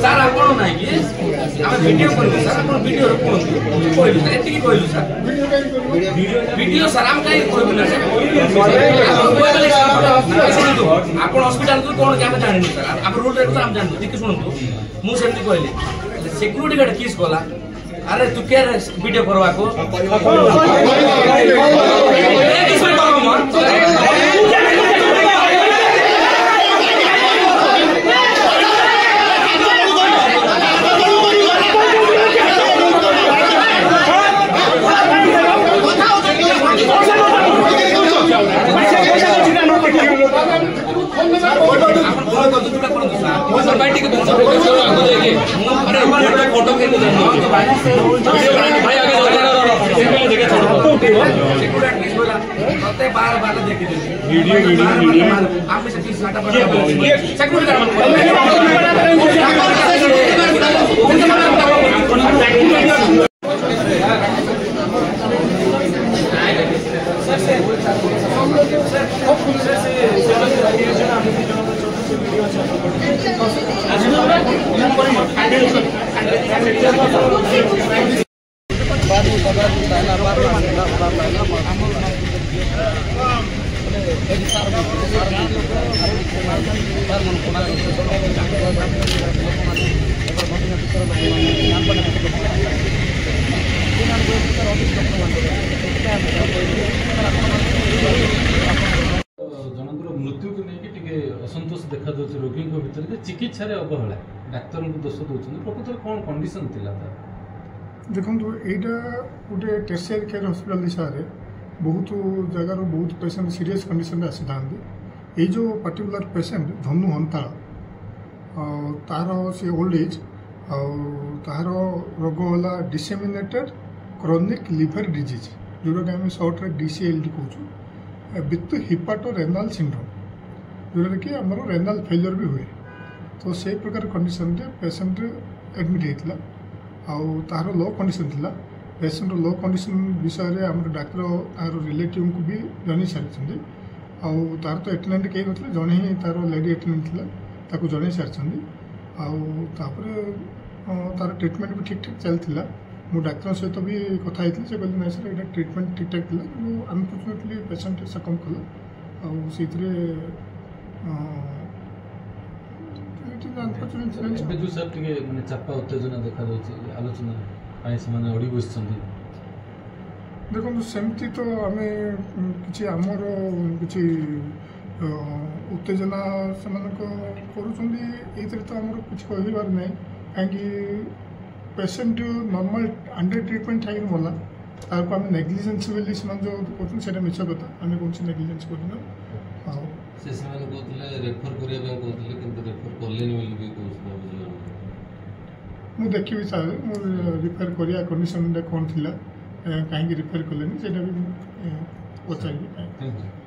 Sir आप ना कि वीडियो वीडियो वीडियो सर आम कहीं आप हस्पिटाल को कौन क्या जानी सर आप रूल रेट आम जानू देखिए शुणु मुझे कहली सिक्यूरीटी गार्ड किस कला अरे तू क्या वीडियो करवा को बार बार देखी वीडियो मृत्यु को लेकिन असंतोष देखा रोगी भितर चिकित्सा अवहेला डाक्तर को दोष दूसरी प्रकृत कौन कंडीशन थी देखो यहाँ गोटे टेरिशियरी केयर हॉस्पिटल हिसाब से बहुत जगार बहुत पेसेंट सीरियस कंडीशन आसी था ये जो पर्टिकुलर पेसेंट धनु हंताल तार सी ओल्ड एज तार रोग है डिसेमिनेटेड क्रोनिक लिवर डिजीज जोटा कि आम सर्ट्रे DCLD कहूँ विथ हिपाटो रेनाल सिंड्रोम जोटा कि आम रेनाल फेलियर भी हुए तो से प्रकार कंडीशन पेसेंट एडमिट होता तार लो कंडीशन थिला पेसेंट लो कंडीशन विषय में आम डाक्तर तार रिलेटिव को भी जन सारी तार तो एटेंडेंट कहीं ना जड़े ही तार लेडी एटेंडेंट था जन सारी तार ट्रिटमेंट भी ठीक ठाक चलता मु डाक्तर सहित भी कथा से कहली ना सर ये ट्रिटमेंट ठीक ठाक थी अनफर्चुनेटली पेसेंट सकम कला से चापा उत्तेजना देखा आलोचना अड़ी बस देखो सेमती तो आम कि आमर कि उत्तेजना से कर तो आमर कुछ कहबार ना कहीं पेसेंट नॉर्मल अंडर ट्रीटमेंट थी मरला तार को आम नेग्लिजेंस बोली से जो कर मिछ कथा आम कौन नेग्लिजेंस करना रेफर करने मुझे देखी सर मुझे रिफेर करिया कंडीशन कौन थी कहीं रिफेर कले भी पचारि।